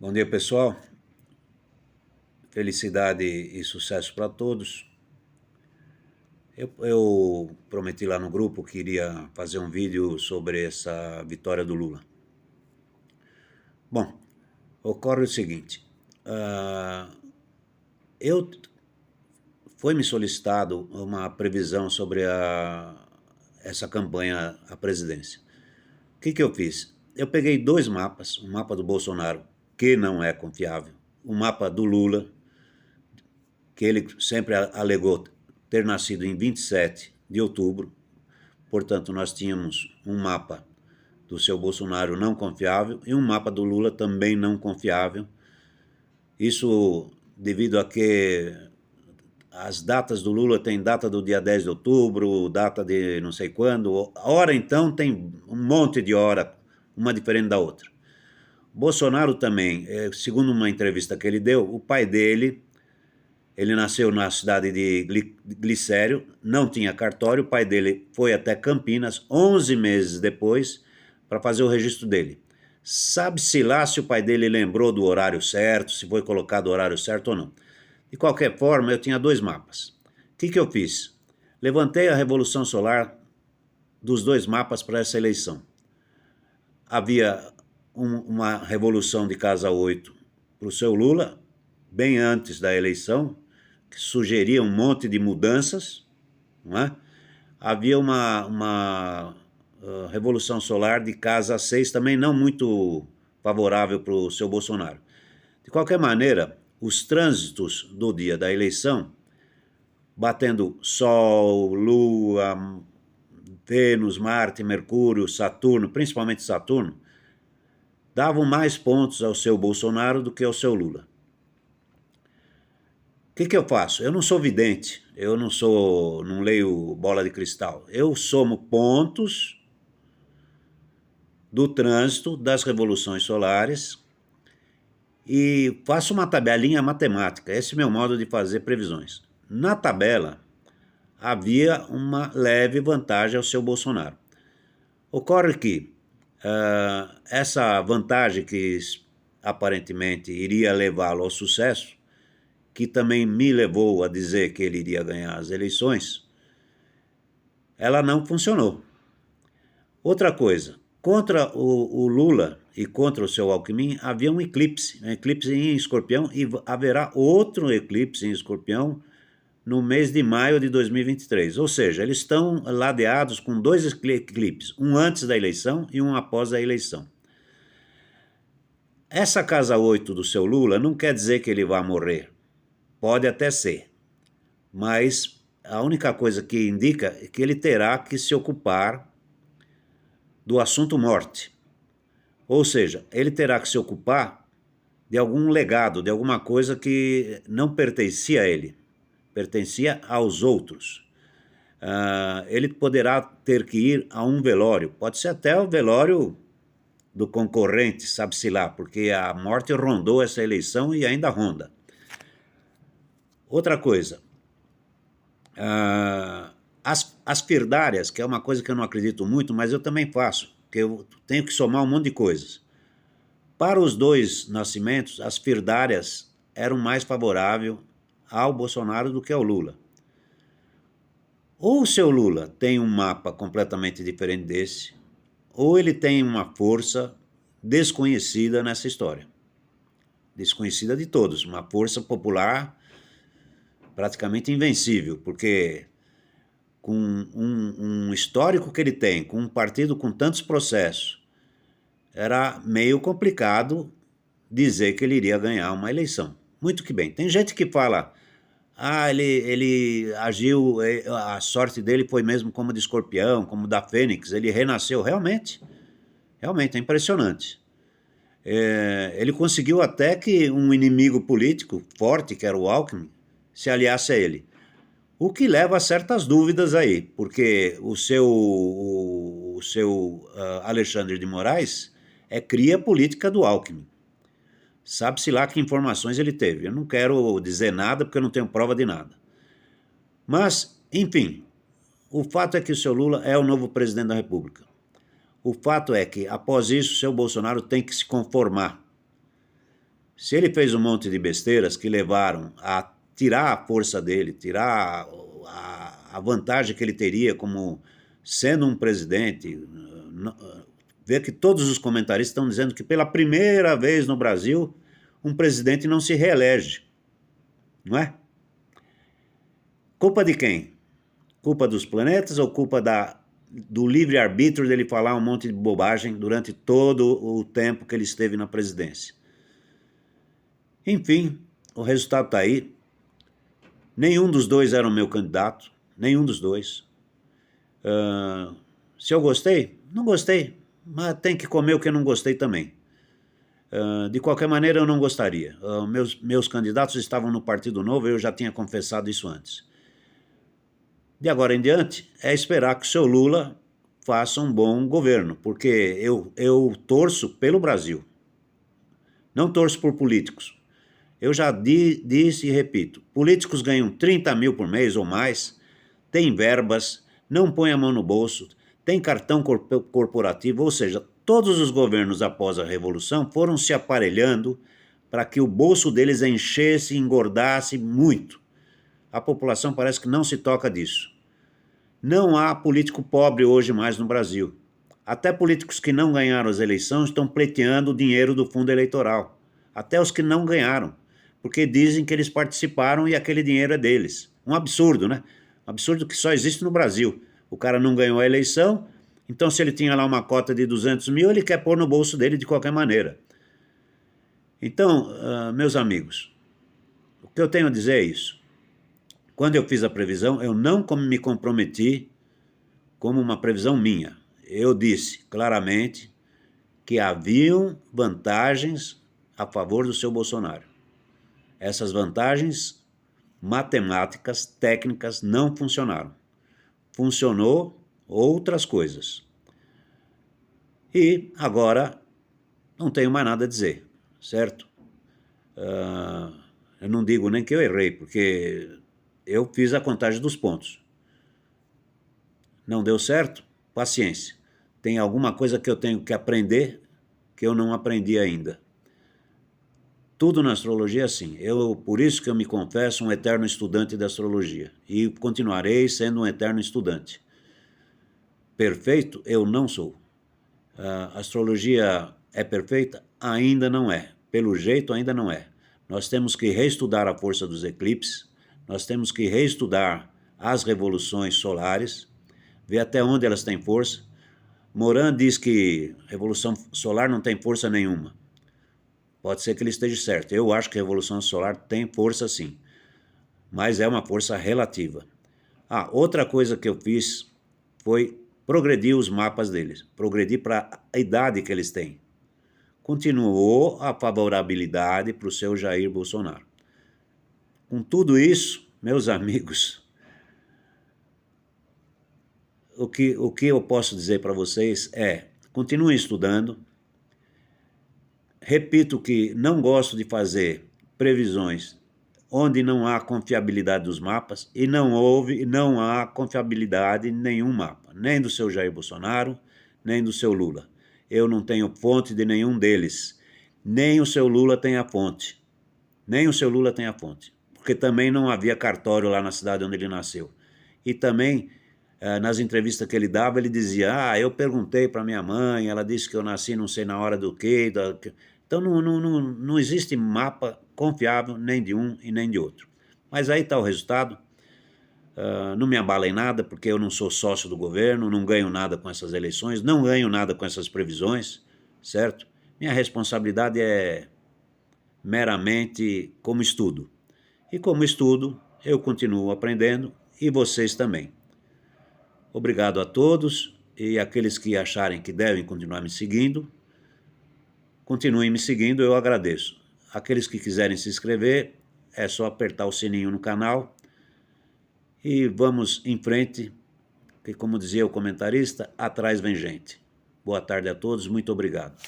Bom dia, pessoal. Felicidade e sucesso para todos. Eu prometi lá no grupo que iria fazer um vídeo sobre essa vitória do Lula. Bom, ocorre o seguinte, eu foi-me solicitado uma previsão sobre essa campanha à presidência. O que eu fiz? Eu peguei dois mapas, um mapa do Bolsonaro, que não é confiável, um mapa do Lula, que ele sempre alegou ter nascido em 27 de outubro, portanto nós tínhamos um mapa do seu Bolsonaro não confiável e um mapa do Lula também não confiável. Isso devido a que as datas do Lula tem data do dia 10 de outubro, data de não sei quando, a hora então tem um monte de hora, uma diferente da outra. Bolsonaro também, segundo uma entrevista que ele deu, o pai dele, ele nasceu na cidade de Glicério, não tinha cartório, o pai dele foi até Campinas 11 meses depois para fazer o registro dele. Sabe-se lá se o pai dele lembrou do horário certo, se foi colocado o horário certo ou não. De qualquer forma, eu tinha dois mapas. O que eu fiz? Levantei a revolução solar dos dois mapas para essa eleição. Havia uma revolução de casa 8 para o seu Lula, bem antes da eleição, que sugeria um monte de mudanças, não é? Havia uma revolução solar de casa 6 também não muito favorável para o seu Bolsonaro. De qualquer maneira, os trânsitos do dia da eleição, batendo Sol, Lua, Vênus, Marte, Mercúrio, Saturno, principalmente Saturno, davam mais pontos ao seu Bolsonaro do que ao seu Lula. O que eu faço? Eu não sou vidente, eu não leio bola de cristal. Eu somo pontos do trânsito das revoluções solares e faço uma tabelinha matemática. Esse é o meu modo de fazer previsões. Na tabela, havia uma leve vantagem ao seu Bolsonaro. Ocorre que essa vantagem que aparentemente iria levá-lo ao sucesso, que também me levou a dizer que ele iria ganhar as eleições, ela não funcionou. Outra coisa, contra o Lula e contra o seu Alckmin havia um eclipse em Escorpião, e haverá outro eclipse em Escorpião no mês de maio de 2023. Ou seja, eles estão ladeados com dois eclipses, um antes da eleição e um após a eleição. Essa casa 8 do seu Lula não quer dizer que ele vá morrer. Pode até ser, mas a única coisa que indica é que ele terá que se ocupar do assunto morte. Ou seja, ele terá que se ocupar de algum legado, de alguma coisa que não pertencia a ele, pertencia aos outros. Ele poderá ter que ir a um velório, pode ser até o velório do concorrente, sabe-se lá, porque a morte rondou essa eleição e ainda ronda. Outra coisa, as firdárias, que é uma coisa que eu não acredito muito, mas eu também faço, porque eu tenho que somar um monte de coisas. Para os dois nascimentos, as firdárias eram mais favoráveis ao Bolsonaro do que ao Lula. Ou o seu Lula tem um mapa completamente diferente desse, ou ele tem uma força desconhecida nessa história. Desconhecida de todos, uma força popular praticamente invencível, porque com um histórico que ele tem, com um partido com tantos processos, era meio complicado dizer que ele iria ganhar uma eleição. Muito que bem. Tem gente que fala, ele agiu, a sorte dele foi mesmo como de Escorpião, como da Fênix, ele renasceu. Realmente é impressionante. Ele conseguiu até que um inimigo político forte, que era o Alckmin, se aliasse a ele. O que leva a certas dúvidas aí, porque o seu Alexandre de Moraes é cria política do Alckmin. Sabe-se lá que informações ele teve. Eu não quero dizer nada porque eu não tenho prova de nada. Mas, enfim, o fato é que o seu Lula é o novo presidente da República. O fato é que, após isso, o seu Bolsonaro tem que se conformar. Se ele fez um monte de besteiras que levaram a tirar a força dele, tirar a vantagem que ele teria como sendo um presidente, vê que todos os comentaristas estão dizendo que pela primeira vez no Brasil um presidente não se reelege, não é? Culpa de quem? Culpa dos planetas ou culpa do livre-arbítrio dele falar um monte de bobagem durante todo o tempo que ele esteve na presidência? Enfim, o resultado está aí. Nenhum dos dois era o meu candidato, nenhum dos dois. Se eu gostei? Não gostei, mas tem que comer o que eu não gostei também. De qualquer maneira, eu não gostaria. Meus candidatos estavam no Partido Novo, eu já tinha confessado isso antes. De agora em diante, é esperar que o seu Lula faça um bom governo, porque eu torço pelo Brasil, não torço por políticos. Eu já disse e repito, políticos ganham 30 mil por mês ou mais, têm verbas, não põem a mão no bolso, tem cartão corporativo, ou seja, todos os governos após a Revolução foram se aparelhando para que o bolso deles enchesse e engordasse muito. A população parece que não se toca disso. Não há político pobre hoje mais no Brasil. Até políticos que não ganharam as eleições estão pleiteando o dinheiro do fundo eleitoral. Até os que não ganharam, porque dizem que eles participaram e aquele dinheiro é deles. Um absurdo, né? Um absurdo que só existe no Brasil. O cara não ganhou a eleição, então se ele tinha lá uma cota de 200 mil, ele quer pôr no bolso dele de qualquer maneira. Então, meus amigos, o que eu tenho a dizer é isso. Quando eu fiz a previsão, eu não me comprometi como uma previsão minha. Eu disse claramente que haviam vantagens a favor do seu Bolsonaro. Essas vantagens matemáticas, técnicas, não funcionaram. Funcionou outras coisas. E agora não tenho mais nada a dizer, certo? Eu não digo nem que eu errei, porque eu fiz a contagem dos pontos. Não deu certo? Paciência. Tem alguma coisa que eu tenho que aprender que eu não aprendi ainda. Tudo na astrologia é assim. Por isso que eu me confesso um eterno estudante da astrologia. E continuarei sendo um eterno estudante. Perfeito eu não sou. A astrologia é perfeita? Ainda não é. Pelo jeito, ainda não é. Nós temos que reestudar a força dos eclipses, nós temos que reestudar as revoluções solares, ver até onde elas têm força. Moran diz que revolução solar não tem força nenhuma. Pode ser que ele esteja certo. Eu acho que a revolução solar tem força sim, mas é uma força relativa. Outra coisa que eu fiz foi progredir os mapas deles, progredir para a idade que eles têm. Continuou a favorabilidade para o seu Jair Bolsonaro. Com tudo isso, meus amigos, o que eu posso dizer para vocês é, continuem estudando. Repito que não gosto de fazer previsões onde não há confiabilidade dos mapas, e não há confiabilidade em nenhum mapa, nem do seu Jair Bolsonaro, nem do seu Lula. Eu não tenho fonte de nenhum deles, nem o seu Lula tem a fonte, porque também não havia cartório lá na cidade onde ele nasceu. E também, nas entrevistas que ele dava, ele dizia, eu perguntei para minha mãe, ela disse que eu nasci não sei na hora do quê. Então não existe mapa confiável nem de um e nem de outro. Mas aí está o resultado. Não me abala em nada, porque eu não sou sócio do governo, não ganho nada com essas eleições, não ganho nada com essas previsões, certo? Minha responsabilidade é meramente como estudo. E como estudo, eu continuo aprendendo e vocês também. Obrigado a todos e aqueles que acharem que devem continuar me seguindo, continuem me seguindo, eu agradeço. Aqueles que quiserem se inscrever, é só apertar o sininho no canal e vamos em frente, que como dizia o comentarista, atrás vem gente. Boa tarde a todos, muito obrigado.